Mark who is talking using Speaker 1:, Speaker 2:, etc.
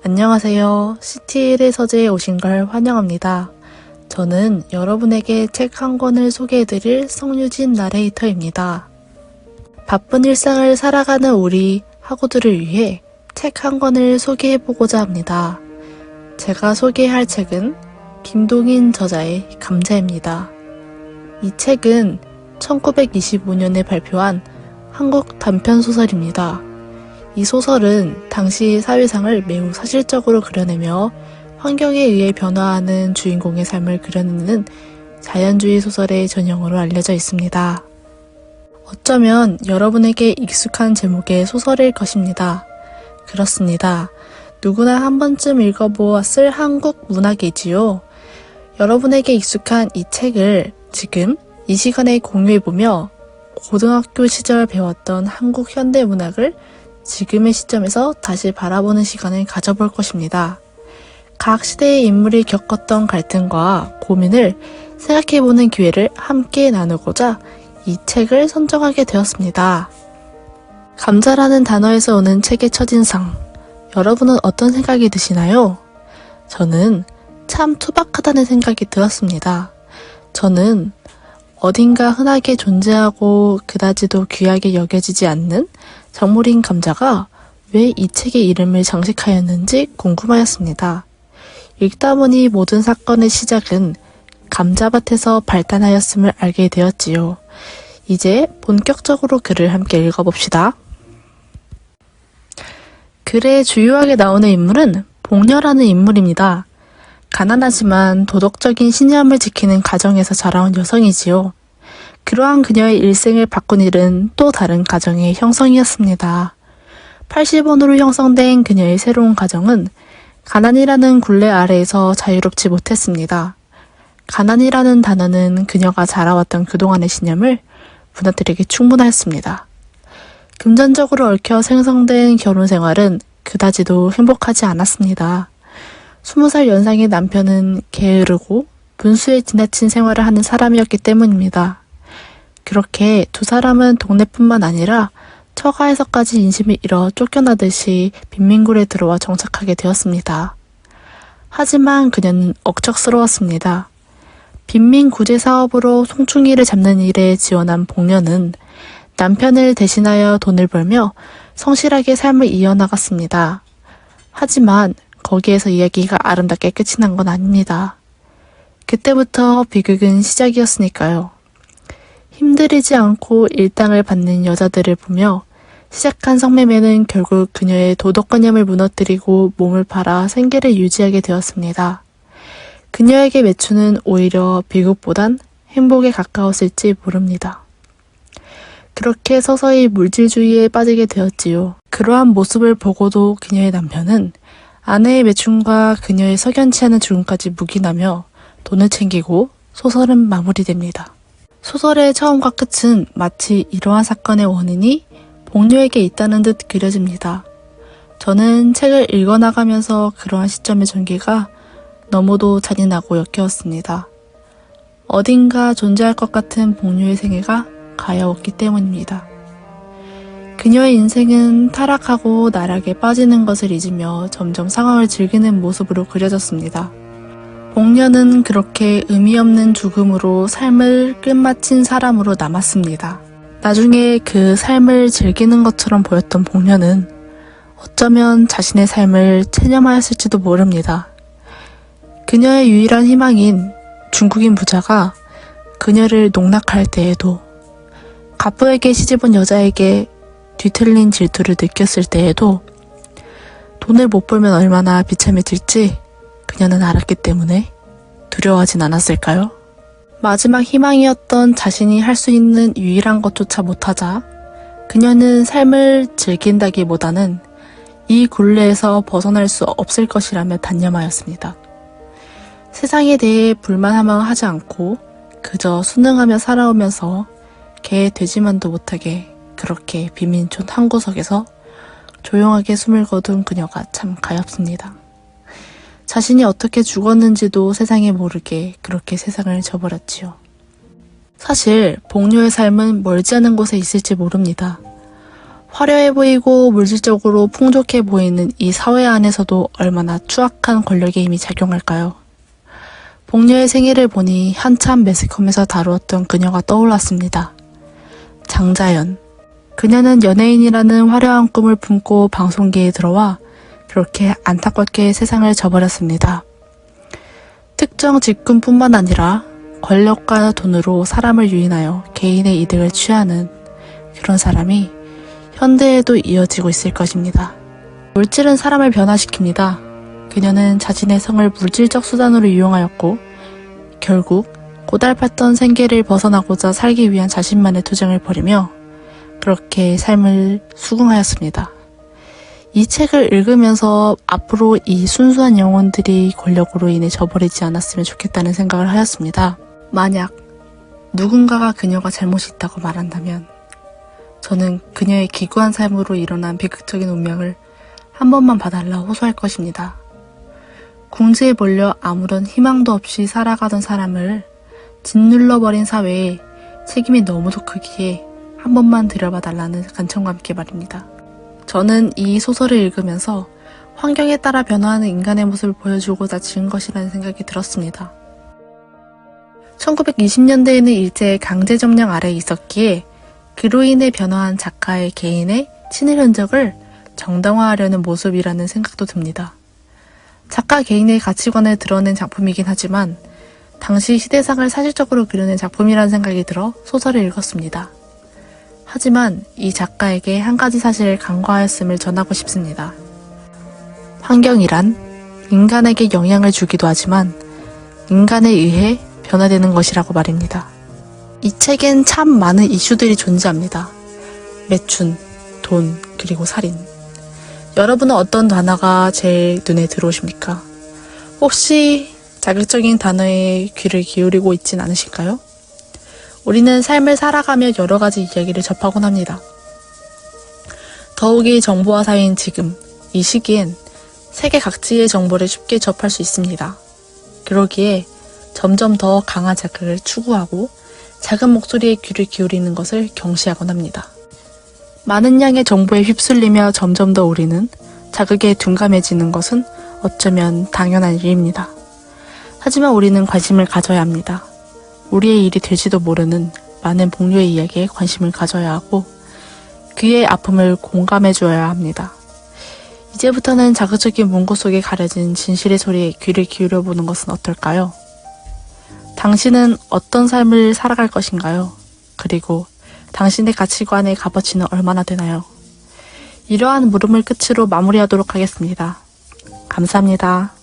Speaker 1: 안녕하세요. CT1의 서재에 오신 걸 환영합니다. 저는 여러분에게 책 한 권을 소개해드릴 성유진 나레이터입니다. 바쁜 일상을 살아가는 우리 학우들을 위해 책 한 권을 소개해보고자 합니다. 제가 소개할 책은 김동인 저자의 감자입니다. 이 책은 1925년에 발표한 한국 단편소설입니다. 이 소설은 당시 사회상을 매우 사실적으로 그려내며 환경에 의해 변화하는 주인공의 삶을 그려내는 자연주의 소설의 전형으로 알려져 있습니다. 어쩌면 여러분에게 익숙한 제목의 소설일 것입니다. 그렇습니다. 누구나 한 번쯤 읽어보았을 한국 문학이지요. 여러분에게 익숙한 이 책을 지금 이 시간에 공유해보며 고등학교 시절 배웠던 한국 현대문학을 지금의 시점에서 다시 바라보는 시간을 가져볼 것입니다. 각 시대의 인물이 겪었던 갈등과 고민을 생각해보는 기회를 함께 나누고자 이 책을 선정하게 되었습니다. 감자라는 단어에서 오는 책의 첫인상, 여러분은 어떤 생각이 드시나요? 저는 참 투박하다는 생각이 들었습니다. 저는 어딘가 흔하게 존재하고 그다지도 귀하게 여겨지지 않는 작물인 감자가 왜 이 책의 이름을 장식하였는지 궁금하였습니다. 읽다 보니 모든 사건의 시작은 감자밭에서 발단하였음을 알게 되었지요. 이제 본격적으로 글을 함께 읽어봅시다. 글에 주요하게 나오는 인물은 복녀라는 인물입니다. 가난하지만 도덕적인 신념을 지키는 가정에서 자라온 여성이지요. 그러한 그녀의 일생을 바꾼 일은 또 다른 가정의 형성이었습니다. 80원으로 형성된 그녀의 새로운 가정은 가난이라는 굴레 아래에서 자유롭지 못했습니다. 가난이라는 단어는 그녀가 자라왔던 그동안의 신념을 무너뜨리기 충분하였습니다. 금전적으로 얽혀 생성된 결혼 생활은 그다지도 행복하지 않았습니다. 20살 연상의 남편은 게으르고 분수에 지나친 생활을 하는 사람이었기 때문입니다. 그렇게 두 사람은 동네뿐만 아니라 처가에서까지 인심을 잃어 쫓겨나듯이 빈민굴에 들어와 정착하게 되었습니다. 하지만 그녀는 억척스러웠습니다. 빈민구제 사업으로 송충이를 잡는 일에 지원한 복녀는 남편을 대신하여 돈을 벌며 성실하게 삶을 이어나갔습니다. 하지만 거기에서 이야기가 아름답게 끝이 난 건 아닙니다. 그때부터 비극은 시작이었으니까요. 힘들이지 않고 일당을 받는 여자들을 보며 시작한 성매매는 결국 그녀의 도덕관념을 무너뜨리고 몸을 팔아 생계를 유지하게 되었습니다. 그녀에게 매춘은 오히려 비극보단 행복에 가까웠을지 모릅니다. 그렇게 서서히 물질주의에 빠지게 되었지요. 그러한 모습을 보고도 그녀의 남편은 아내의 매춘과 그녀의 석연치 않은 죽음까지 묵인하며 돈을 챙기고 소설은 마무리됩니다. 소설의 처음과 끝은 마치 이러한 사건의 원인이 복녀에게 있다는 듯 그려집니다. 저는 책을 읽어나가면서 그러한 시점의 전개가 너무도 잔인하고 역겨웠습니다. 어딘가 존재할 것 같은 복녀의 생애가 가여웠기 때문입니다. 그녀의 인생은 타락하고 나락에 빠지는 것을 잊으며 점점 상황을 즐기는 모습으로 그려졌습니다. 복녀는 그렇게 의미 없는 죽음으로 삶을 끝마친 사람으로 남았습니다. 나중에 그 삶을 즐기는 것처럼 보였던 복녀는 어쩌면 자신의 삶을 체념하였을지도 모릅니다. 그녀의 유일한 희망인 중국인 부자가 그녀를 농락할 때에도, 갑부에게 시집온 여자에게 뒤틀린 질투를 느꼈을 때에도 돈을 못 벌면 얼마나 비참해질지 그녀는 알았기 때문에 두려워하진 않았을까요? 마지막 희망이었던 자신이 할 수 있는 유일한 것조차 못하자 그녀는 삶을 즐긴다기보다는 이 굴레에서 벗어날 수 없을 것이라며 단념하였습니다. 세상에 대해 불만하며 하지 않고 그저 순응하며 살아오면서 개 돼지만도 못하게 그렇게 빈민촌 한 구석에서 조용하게 숨을 거둔 그녀가 참 가엾습니다. 자신이 어떻게 죽었는지도 세상에 모르게 그렇게 세상을 저버렸지요. 사실 복녀의 삶은 멀지 않은 곳에 있을지 모릅니다. 화려해 보이고 물질적으로 풍족해 보이는 이 사회 안에서도 얼마나 추악한 권력의 힘이 작용할까요? 복녀의 생애를 보니 한참 매스컴에서 다루었던 그녀가 떠올랐습니다. 장자연. 그녀는 연예인이라는 화려한 꿈을 품고 방송계에 들어와 그렇게 안타깝게 세상을 져버렸습니다. 특정 직군뿐만 아니라 권력과 돈으로 사람을 유인하여 개인의 이득을 취하는 그런 사람이 현대에도 이어지고 있을 것입니다. 물질은 사람을 변화시킵니다. 그녀는 자신의 성을 물질적 수단으로 이용하였고 결국 고달팠던 생계를 벗어나고자 살기 위한 자신만의 투쟁을 벌이며 그렇게 삶을 수긍하였습니다. 이 책을 읽으면서 앞으로 이 순수한 영혼들이 권력으로 인해 저버리지 않았으면 좋겠다는 생각을 하였습니다. 만약 누군가가 그녀가 잘못이 있다고 말한다면 저는 그녀의 기구한 삶으로 일어난 비극적인 운명을 한 번만 봐달라 호소할 것입니다. 궁지에 몰려 아무런 희망도 없이 살아가던 사람을 짓눌러버린 사회에 책임이 너무도 크기에 한 번만 들여봐달라는 간청과 함께 말입니다. 저는 이 소설을 읽으면서 환경에 따라 변화하는 인간의 모습을 보여주고자 지은 것이라는 생각이 들었습니다. 1920년대에는 일제의 강제 점령 아래에 있었기에 그로 인해 변화한 작가의 개인의 친일 흔적을 정당화하려는 모습이라는 생각도 듭니다. 작가 개인의 가치관을 드러낸 작품이긴 하지만 당시 시대상을 사실적으로 그려낸 작품이라는 생각이 들어 소설을 읽었습니다. 하지만 이 작가에게 한 가지 사실을 간과하였음을 전하고 싶습니다. 환경이란 인간에게 영향을 주기도 하지만 인간에 의해 변화되는 것이라고 말입니다. 이 책엔 참 많은 이슈들이 존재합니다. 매춘, 돈, 그리고 살인. 여러분은 어떤 단어가 제일 눈에 들어오십니까? 혹시 자극적인 단어에 귀를 기울이고 있진 않으실까요? 우리는 삶을 살아가며 여러 가지 이야기를 접하곤 합니다. 더욱이 정보화 사회인 지금, 이 시기엔 세계 각지의 정보를 쉽게 접할 수 있습니다. 그러기에 점점 더 강한 자극을 추구하고 작은 목소리에 귀를 기울이는 것을 경시하곤 합니다. 많은 양의 정보에 휩쓸리며 점점 더 우리는 자극에 둔감해지는 것은 어쩌면 당연한 일입니다. 하지만 우리는 관심을 가져야 합니다. 우리의 일이 될지도 모르는 많은 복류의 이야기에 관심을 가져야 하고 그의 아픔을 공감해 주어야 합니다. 이제부터는 자극적인 문구 속에 가려진 진실의 소리에 귀를 기울여보는 것은 어떨까요? 당신은 어떤 삶을 살아갈 것인가요? 그리고 당신의 가치관의 값어치는 얼마나 되나요? 이러한 물음을 끝으로 마무리하도록 하겠습니다. 감사합니다.